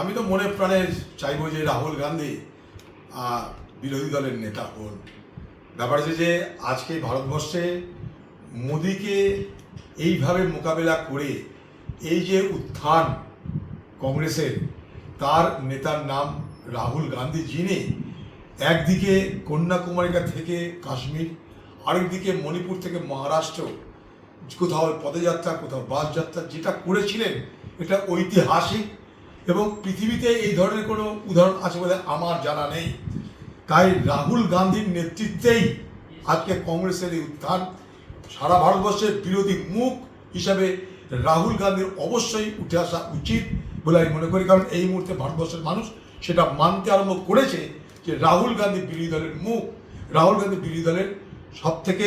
আমি তো মনে প্রাণে চাইবো যে রাহুল গান্ধী বিরোধী দলের নেতা হন। ব্যাপার হচ্ছে যে আজকে ভারতবর্ষে মোদিকে এইভাবে মোকাবেলা করে এই যে উত্থান কংগ্রেসের, তার নেতার নাম রাহুল গান্ধী, যিনি একদিকে কন্যাকুমারিকা থেকে কাশ্মীর, আরেকদিকে মণিপুর থেকে মহারাষ্ট্র, কোথাও পদযাত্রা কোথাও বাস যাত্রা যেটা করেছিলেন, এটা ঐতিহাসিক এবং পৃথিবীতে এই ধরনের কোনো উদাহরণ আছে বলে আমার জানা নেই। তাই রাহুল গান্ধীর নেতৃত্বেই আজকে কংগ্রেসের এই উত্থান। সারা ভারতবর্ষের বিরোধী মুখ হিসাবে রাহুল গান্ধীর অবশ্যই উঠে আসা উচিত বলে আমি মনে করি। কারণ এই মুহূর্তে ভারতবর্ষের মানুষ সেটা মানতে আরম্ভ করেছে যে রাহুল গান্ধী বিরোধী দলের মুখ, রাহুল গান্ধী বিরোধী দলের সব থেকে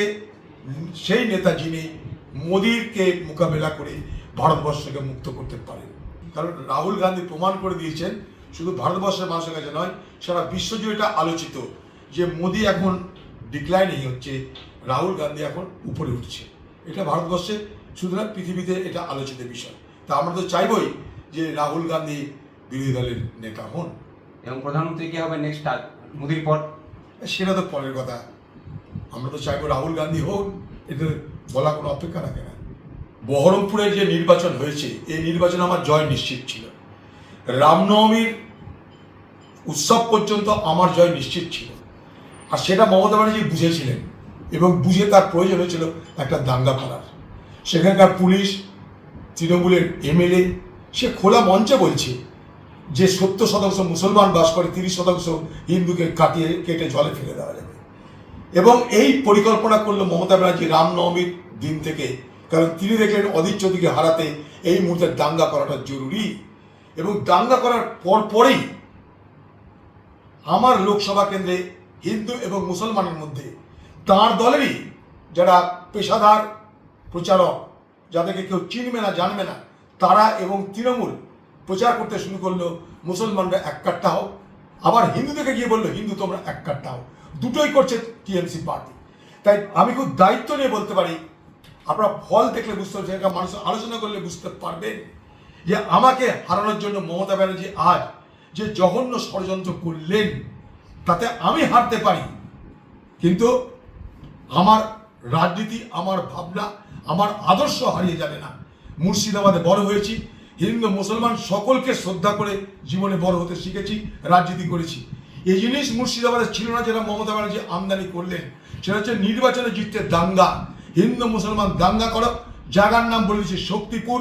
সেই নেতা যিনি মোদিকে মোকাবেলা করে ভারতবর্ষকে মুক্ত করতে পারেন। কারণ রাহুল গান্ধী প্রমাণ করে দিয়েছেন, শুধু ভারতবর্ষের মানুষের কাছে নয়, সারা বিশ্বজুড়ে এটা আলোচিত যে মোদি এখন ডিক্লাইনিং হচ্ছে, রাহুল গান্ধী এখন উপরে উঠছে। এটা ভারতবর্ষে শুধু না, পৃথিবীতে এটা আলোচিত বিষয়। তা আমরা তো চাইবই যে রাহুল গান্ধী বিরোধী দলের নেতা হন। এবং প্রধানমন্ত্রী কি হবে নেক্সট মোদির পর? সেটা তো পরের কথা। আমরা তো চাইবো রাহুল গান্ধী হোক, এদের বলা কোনো অপেক্ষা রাখে না। বহরমপুরের যে নির্বাচন হয়েছে, এই নির্বাচনে আমার জয় নিশ্চিত ছিল। রামনবমীর উৎসব পর্যন্ত আমার জয় নিশ্চিত ছিল, আর সেটা মমতা ব্যানার্জি বুঝেছিলেন এবং বুঝে তার প্রয়োজন হয়েছিল একটা দাঙ্গা করার। সেখানকার পুলিশ, তৃণমূলের এমএলএ, সে খোলা মঞ্চে বলছে যে 70% মুসলমান বাস করে, 30% হিন্দুকে কেটে জলে ফেলে দেওয়া যাবে। এবং এই পরিকল্পনা করলো মমতা ব্যানার্জি রামনবমীর দিন থেকে, কারণ তিনি দেখলেন অধীর চৌধুরীকে হারাতে এই মুহূর্তে দাঙ্গা করাটা জরুরি। এবং দাঙ্গা করার পরেই আমার লোকসভা কেন্দ্রে হিন্দু এবং মুসলমানের মধ্যে তাঁর দলেরই যারা পেশাদার প্রচারক, যাদেরকে কেউ চিনবে না জানবে না, তারা এবং তৃণমূল প্রচার করতে শুরু করলো মুসলমানরা এক কাট্টা হোক, আবার হিন্দুদেরকে গিয়ে বললো হিন্দু তোমরা এক কাট্টা হোক। দুটোই করছে টিএমসি পার্টি। তাই আমি খুব দায়িত্ব নিয়ে বলতে পারি, আপনারা ফল দেখলে বুঝতে পারছেন, মানুষ আলোচনা করলে বুঝতে পারবেন যে আমাকে হারানোর জন্য মমতা ব্যানার্জি আজ যে জঘন্য ষড়যন্ত্র করলেন, তাতে আমি হারতে পারি, কিন্তু আমার রাজনীতি, আমার ভাবনা, আমার আদর্শ হারিয়ে যাবে না। মুর্শিদাবাদে বড় হয়েছি, হিন্দু মুসলমান সকলকে শ্রদ্ধা করে জীবনে বড় হতে শিখেছি, রাজনীতি করেছি। এই জিনিস মুর্শিদাবাদে ছিল না, যেটা মমতা ব্যানার্জি আমদানি করলেন। সেটা হচ্ছে নির্বাচনে জিততে দাঙ্গা, হিন্দু মুসলমান দাঙ্গা করো। জায়গার নাম বলে দিচ্ছে শক্তিপুর।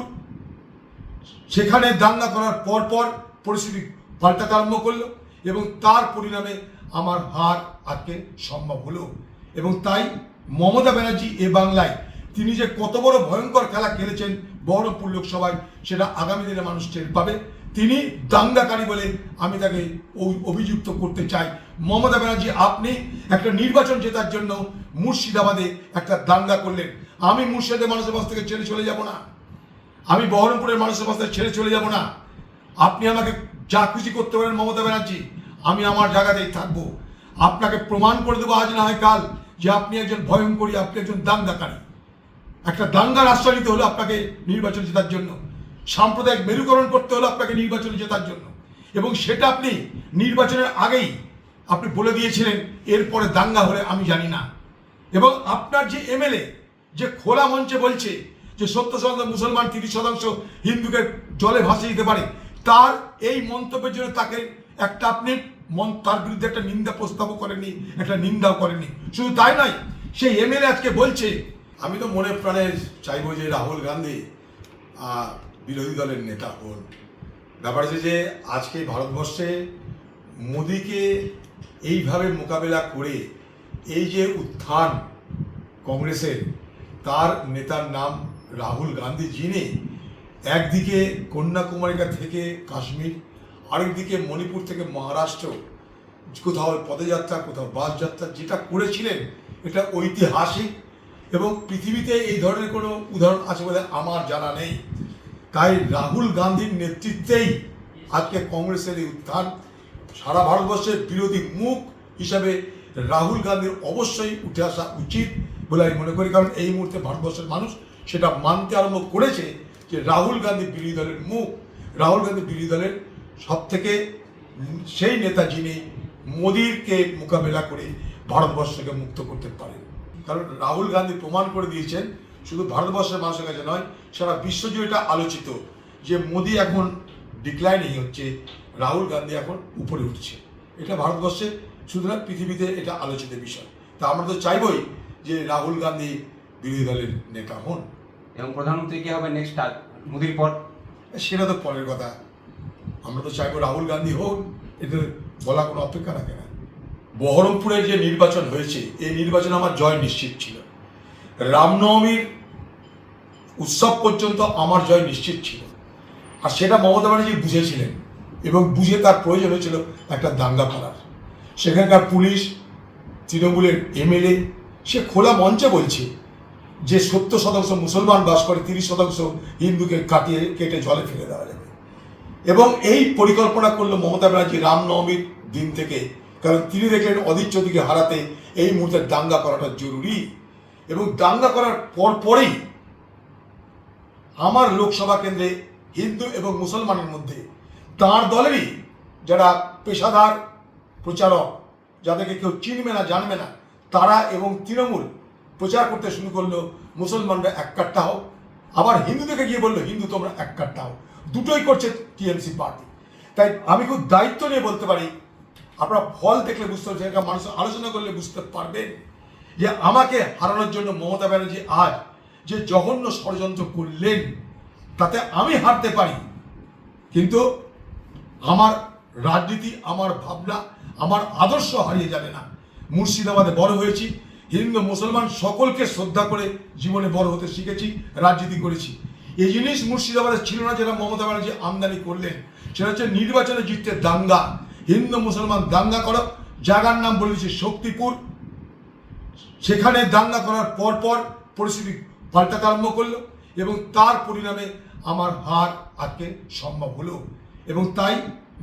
সেখানে দাঙ্গা করার পর পরিস্থিতি পাল্টাতে আরম্ভ করলো এবং তার পরিণামে আমার হার আজকে সম্ভব হলো। এবং তাই মমতা ব্যানার্জি এ বাংলায় তিনি যে কত বড় ভয়ঙ্কর খেলা খেলেছেন বহরমপুর লোকসভায়, সেটা আগামী দিনে মানুষ টের পাবে। তিনি দাঙ্গাকারী বলে আমি তাকে অভিযুক্ত করতে চাই। মমতা ব্যানার্জি, আপনি একটা নির্বাচন জেতার জন্য মুর্শিদাবাদে একটা দাঙ্গা করলেন। আমি মুর্শিদাবাদের মানুষের কাছ থেকে ছেড়ে চলে যাব না, আমি বহরমপুরের মানুষের কাছ থেকে ছেড়ে চলে যাব না। আপনি আমাকে যা খুশি করতে পারেন মমতা ব্যানার্জি, আমি আমার জায়গাতেই থাকবো। আপনাকে প্রমাণ করে দেবো আজ না হয় কাল যে আপনি একজন ভয়ঙ্করী, আপনি একজন দাঙ্গাকারী। একটা দাঙ্গার আশ্রয় নিতে হলো আপনাকে নির্বাচন জেতার জন্য, সাম্প্রদায়িক মেরুকরণ করতে হলো আপনাকে নির্বাচনে জেতার জন্য। এবং সেটা আপনি নির্বাচনের আগেই আপনি বলে দিয়েছিলেন, এরপরে দাঙ্গা হলে আমি জানি না। এবং আপনার যে এমএলএ যে খোলা মঞ্চে বলছে যে 70% মুসলমান, 30% হিন্দুকে জলে ভাসিয়ে দিতে পারে, তার এই মন্তব্যের জন্য তাকে একটা আপনি তার বিরুদ্ধে একটা নিন্দা প্রস্তাবও করেননি, একটা নিন্দাও করেননি। শুধু তাই নয়, সেই এমএলএ আজকে বলছে, আমি তো মনে প্রাণে চাইবো যে রাহুল গান্ধী বিরোধী দলের নেতা হন। ব্যাপার হচ্ছে যে আজকে ভারতবর্ষে মোদিকে এইভাবে মোকাবেলা করে এই যে উত্থান কংগ্রেসের, তার নেতার নাম রাহুল গান্ধী, যিনি একদিকে কন্যাকুমারিকা থেকে কাশ্মীর, আরেকদিকে মণিপুর থেকে মহারাষ্ট্র, কোথাও পদযাত্রা কোথাও বাস যাত্রা যেটা করেছিলেন, এটা ঐতিহাসিক এবং পৃথিবীতে এই ধরনের কোনো উদাহরণ আছে বলে আমার জানা নেই। তাই রাহুল গান্ধীর নেতৃত্বেই আজকে কংগ্রেসের এই উত্থান। সারা ভারতবর্ষের বিরোধী মুখ হিসাবে রাহুল গান্ধীর অবশ্যই উঠে আসা উচিত বলে আমি মনে করি। কারণ এই মুহূর্তে ভারতবর্ষের মানুষ সেটা মানতে আরম্ভ করেছে যে রাহুল গান্ধী বিরোধী দলের মুখ, রাহুল গান্ধী বিরোধী দলের সব থেকে সেই নেতা যিনি মোদিকে মোকাবেলা করে ভারতবর্ষকে মুক্ত করতে পারেন। কারণ রাহুল গান্ধী প্রমাণ করে দিয়েছেন, শুধু ভারতবর্ষের মানুষের কাছে নয়, সারা বিশ্বজুড়ে এটা আলোচিত যে মোদি এখন ডিক্লাইনিং হচ্ছে, রাহুল গান্ধী এখন উপরে উঠছে। এটা ভারতবর্ষে শুধু না, পৃথিবীতে এটা আলোচিত বিষয়। তা আমরা তো চাইবই যে রাহুল গান্ধী বিরোধী দলের নেতা হন। এবং প্রধানমন্ত্রী কে হবে নেক্সট মোদির পর? সেটা তো পরের কথা। আমরা তো চাইবো রাহুল গান্ধী হোক, এতে বলা কোনো অপেক্ষা রাখে না। বহরমপুরের যে নির্বাচন হয়েছে, এই নির্বাচনে আমার জয় নিশ্চিত ছিল। রামনবমীর উৎসব পর্যন্ত আমার জয় নিশ্চিত ছিল, আর সেটা মমতা ব্যানার্জি বুঝেছিলেন এবং বুঝে তার প্রয়োজন হয়েছিল একটা দাঙ্গা করার। সেখানকার পুলিশ, তৃণমূলের এমএলএ, সে খোলা মঞ্চে বলছে যে 70% মুসলমান বাস করে, 30% হিন্দুকে কেটে জলে ফেলে দেওয়া যাবে। এবং এই পরিকল্পনা করলো মমতা ব্যানার্জি রামনবমীর দিন থেকে, কারণ তিনি দেখলেন অধীর চৌধুরীকে হারাতে এই মুহূর্তে দাঙ্গা করাটা জরুরি। এবং দাঙ্গা করার পরেই আমার লোকসভা কেন্দ্রে হিন্দু এবং মুসলমানের মধ্যে তাঁর দলেরই যারা পেশাদার প্রচারক, যাদেরকে কেউ চিনবে না জানবে না, তারা এবং তৃণমূল প্রচার করতে শুরু করলো মুসলমানরা এক কাট্টা হোক, আবার হিন্দুদেরকে গিয়ে বললো হিন্দু তোমরা এক কাট্টা হোক। দুটোই করছে টিএমসি পার্টি। তাই আমি খুব দায়িত্ব নিয়ে বলতে পারি, আপনারা ফল দেখলে বুঝতে পারছেন, মানুষ আলোচনা করলে বুঝতে পারবেন যে আমাকে হারানোর জন্য মমতা ব্যানার্জি আজ যে জঘন্য ষড়যন্ত্র করলেন, তাতে আমি হারতে পারি, কিন্তু আমার রাজনীতি, আমার ভাবনা, আমার আদর্শ হারিয়ে যাবে না। মুর্শিদাবাদে বড় হয়েছি, হিন্দু মুসলমান সকলকে শ্রদ্ধা করে জীবনে বড় হতে শিখেছি, রাজনীতি করেছি। এই জিনিস মুর্শিদাবাদে ছিল না, যেটা মমতা ব্যানার্জি আমদানি করলেন। সেটা হচ্ছে নির্বাচনে জিততে দাঙ্গা, হিন্দু মুসলমান দাঙ্গা করো। জায়গার নাম বলেছি শক্তিপুর। সেখানে দাঙ্গা করার পর পরিস্থিতি পাল্টাতে আরম্ভ করলো এবং তার পরিণামে আমার হার আজকে সম্ভব হলো। এবং তাই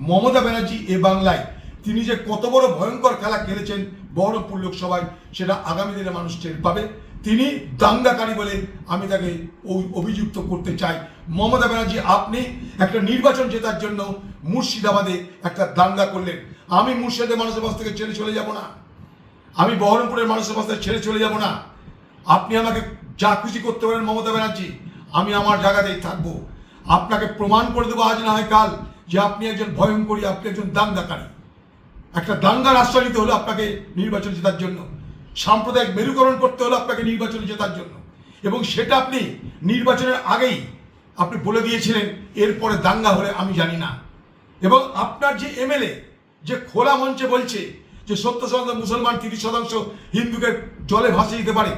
মমতা ব্যানার্জি এ বাংলায় তিনি যে কত বড় ভয়ঙ্কর খেলা খেলেছেন বহরমপুর লোকসভায়, সেটা আগামী দিনে মানুষ টের পাবে। তিনি দাঙ্গাকারী বলে আমি তাকে অভিযুক্ত করতে চাই। মমতা ব্যানার্জি, আপনি একটা নির্বাচন জেতার জন্য মুর্শিদাবাদে একটা দাঙ্গা করলেন। আমি মুর্শিদাবাদের মানুষের কাছ থেকে ছেড়ে চলে যাব না, আমি বহরমপুরের মানুষের কাছ থেকে ছেড়ে চলে যাব না। আপনি আমাকে যা খুশি করতে পারেন মমতা ব্যানার্জি, আমি আমার জায়গাতেই থাকবো। আপনাকে প্রমাণ করে দেবো আজ না হয় কাল যে আপনি একজন ভয়ঙ্করী, আপনি একজন দাঙ্গাকারী। একটা দাঙ্গার আশ্রয় নিতে হলো আপনাকে নির্বাচন জেতার জন্য, সাম্প্রদায়িক মেরুকরণ করতে হলো আপনাকে নির্বাচনে জেতার জন্য। এবং সেটা আপনি নির্বাচনের আগেই আপনি বলে দিয়েছিলেন, এরপরে দাঙ্গা হলে আমি জানি না। এবং আপনার যে এমএলএ যে খোলা মঞ্চে বলছে যে 70% মুসলমান, 30% হিন্দুকে জলে ভাসিয়ে দিতে পারে,